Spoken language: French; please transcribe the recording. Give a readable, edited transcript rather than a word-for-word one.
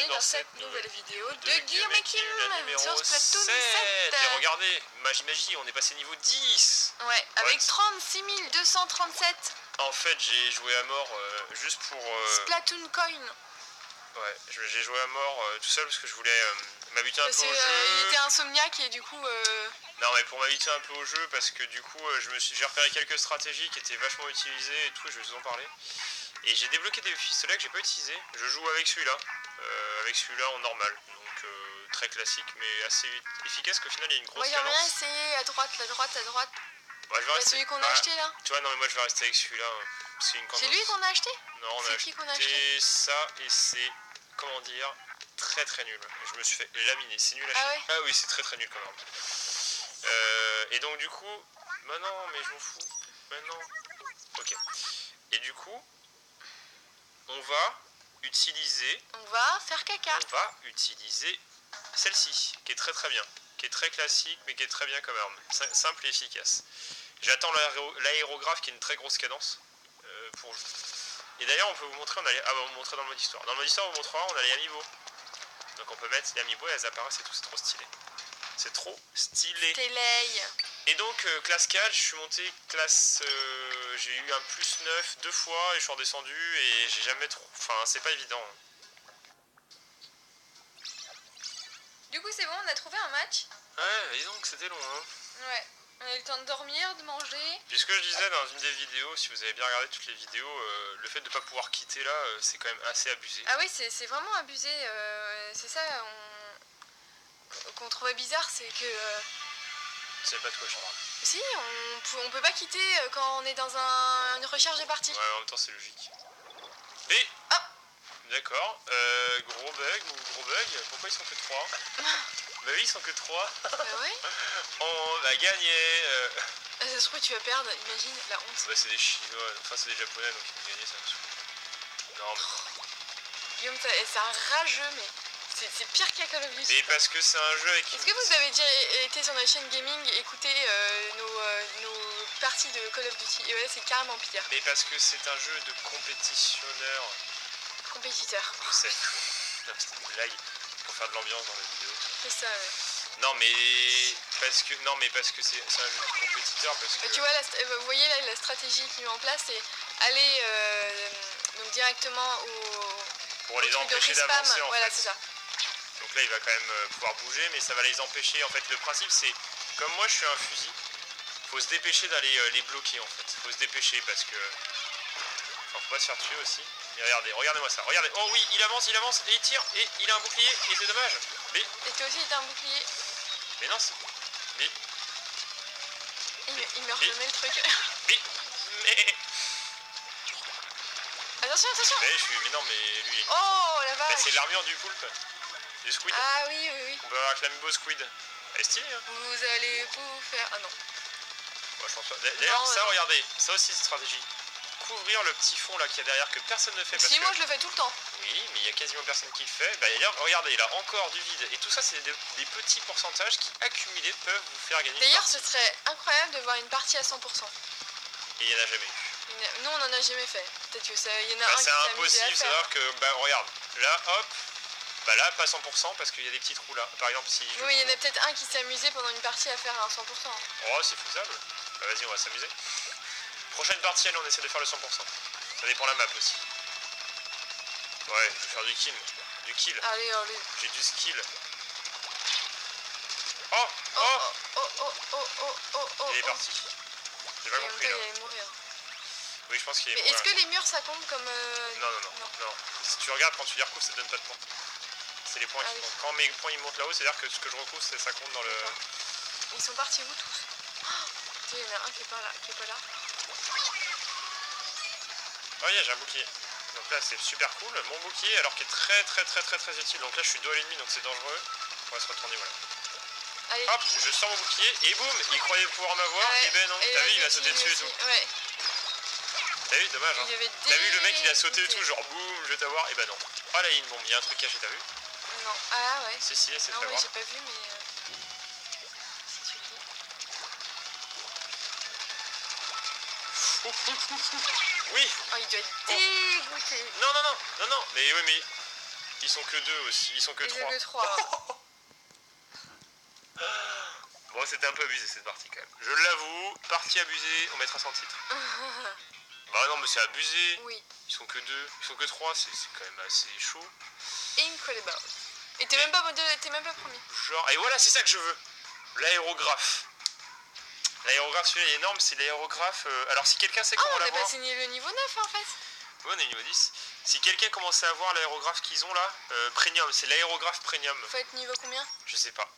bienvenue dans cette nouvelle vidéo de Guillaume et Kim sur Splatoon 7. Et regardez, magie, on est passé niveau 10. Ouais, avec 36 237. En fait, j'ai joué à mort juste pour... Splatoon Coin. Ouais, j'ai joué à mort tout seul parce que je voulais m'habituer un peu au jeu. Il était insomniaque et du coup... Non, mais pour m'habituer un peu au jeu, parce que du coup, j'ai repéré quelques stratégies qui étaient vachement utilisées et tout, et je vais vous en parler. Et j'ai débloqué des pistolets que j'ai pas utilisés. Je joue avec celui-là en normal. Donc très classique, mais assez efficace, qu'au final il y a une grosse cadence. Moi j'ai rien essayé à droite. Ouais, je vais rester... celui qu'on a acheté là. Tu vois, non mais moi je vais rester avec celui-là. C'est lui qu'on a acheté? Non, on a acheté ça et c'est, comment dire, très très nul. Je me suis fait laminer, c'est nul à chier. Ah ouais? Ah oui, c'est très très nul quand même. Et donc du coup, bah non, mais je m'en fous. Bah non. Ok. Et du coup, on va utiliser celle-ci, qui est très très bien, qui est très classique, mais qui est très bien comme arme, simple et efficace. J'attends l'aérographe qui a une très grosse cadence pour jouer. Et d'ailleurs, on peut vous montrer, on va vous montrer dans le mode histoire. Dans le mode histoire, on vous montrera, on a les amiibo. Donc on peut mettre les amiibo et elles apparaissent et tout, c'est trop stylé. C'est trop stylé. Et donc, classe 4, je suis monté classe... j'ai eu un plus 9 deux fois et je suis redescendu et j'ai jamais trop... Enfin, c'est pas évident. Du coup, c'est bon, on a trouvé un match. Ouais, dis donc, c'était long, hein. Ouais, on a eu le temps de dormir, de manger. Puis ce que je disais dans une des vidéos, si vous avez bien regardé toutes les vidéos, le fait de ne pas pouvoir quitter là, c'est quand même assez abusé. Ah oui, c'est vraiment abusé. C'est ça qu'on trouvait bizarre, c'est que... Tu sais pas de quoi je parle. Si, on peut pas quitter quand on est dans une recherche de partie. Ouais, en même temps c'est logique. Mais... Ah, d'accord, gros bug ou gros bug, pourquoi ils sont que 3? Bah oui, ils sont que 3. Bah ouais. On va gagner. Ça se trouve tu vas perdre, imagine la honte. Bah c'est des Chinois, enfin c'est des Japonais donc ils vont gagner, ça me saoule. Non mais... Guillaume, c'est un rageux, mais c'est pire qu'à Call of Duty. Mais parce que c'est un jeu avec... Est-ce que vous avez déjà été sur notre chaîne gaming et écouté nos parties de Call of Duty? Et ouais, c'est carrément pire. Mais parce que c'est un jeu de compétitionneur. Compétiteur. Je sais. Non, c'était une blague pour faire de l'ambiance dans la vidéo. C'est ça, ouais. Non mais parce que c'est un jeu de compétiteur parce que... Tu vois, vous voyez là la stratégie qu'il met en place, c'est aller donc directement pour les empêcher d'avancer en voilà, fait. c'est ça. Donc là il va quand même pouvoir bouger, mais ça va les empêcher. En fait le principe c'est, comme moi je suis un fusil, faut se dépêcher d'aller les bloquer en fait. Faut se dépêcher parce que... Enfin faut pas se faire tuer aussi. Et regardez-moi ça, regardez. Oh oui, il avance et il tire et il a un bouclier et c'est dommage. Mais... Et toi aussi t'as un bouclier. Mais non, mais... Il meurt jamais le truc. Mais... Attention. Mais non mais lui... Oh la vache. Bah, c'est l'armure du poulpe. Du squid. Ah oui. On peut avoir avec l'amiibo squid. Elle est stylée hein. Vous allez vous faire... Ah non. Moi je pense pas. D'ailleurs ça regardez, ça aussi c'est stratégie. Couvrir le petit fond là qu'il y a derrière que personne ne fait. Si moi je le fais tout le temps. Oui mais il y a quasiment personne qui le fait. Bah regardez il a encore du vide. Et tout ça c'est des petits pourcentages qui accumulés peuvent vous faire gagner. D'ailleurs ce serait incroyable de voir une partie à 100%. Et il n'y en a jamais eu. Nous on en a jamais fait. Peut-être que ça, il y en a un qui c'est s'est impossible, amusé à faire. c'est-à-dire que bah regarde, là hop, bah là pas 100% parce qu'il y a des petits trous là. Par exemple si... Oui il y en a peut-être un qui s'est amusé pendant une partie à faire un 100%. Oh c'est faisable. Bah vas-y on va s'amuser. Prochaine partie on essaie de faire le 100%. Ça dépend de la map aussi. Ouais, je vais faire du kill. Du kill. Allez. J'ai du skill. Oh. Il est parti. J'ai pas compris là. Il allait mourir. Oui je pense qu'il est mort. Mais est-ce que les murs ça compte comme... Non. Si tu regardes quand tu les recouvres ça te donne pas de points. C'est les points qui comptent. Quand mes points ils montent là-haut, c'est à dire que ce que je recouvre ça compte dans le... Ils sont partis où tous? Il y en a un qui est pas là. Oh yeah, j'ai un bouclier. Donc là c'est super cool. Mon bouclier alors qu'il est très utile. Donc là je suis dos à l'ennemi donc c'est dangereux. On va se retourner voilà. Allez. Hop, je sors mon bouclier et boum, il croyait pouvoir m'avoir. Et ben non, t'as vu il a sauté dessus et tout. Ouais. T'as vu, dommage hein. T'as vu le mec il a sauté et tout, genre boum, je vais t'avoir. Et ben non. Oh là il y a une bombe, il y a un truc caché, t'as vu? Non. Ah ouais. Si c'est très Non mais voir. j'ai pas vu mais... Si tu le dis. Oui. Oh il doit être dégoûté. Non, mais oui mais... Ils sont que 2 aussi, ils sont que Ils 3. sont que 3. Bon, c'était un peu abusé cette partie quand même. Je l'avoue, partie abusée, on mettra sans titre. Bah non, mais c'est abusé. Oui. Ils sont que 2, ils sont que 3, c'est quand même assez chaud. Incredible. Et t'es même pas premier. Genre, et voilà, c'est ça que je veux. L'aérographe. L'aérographe, celui-là est énorme, c'est l'aérographe. Alors, si quelqu'un sait comment On n'a l'avoir. pas signé le niveau 9 en fait. Ouais, on est niveau 10. Si quelqu'un commençait à voir l'aérographe qu'ils ont là, premium, c'est l'aérographe premium. Faut être niveau combien? Je sais pas.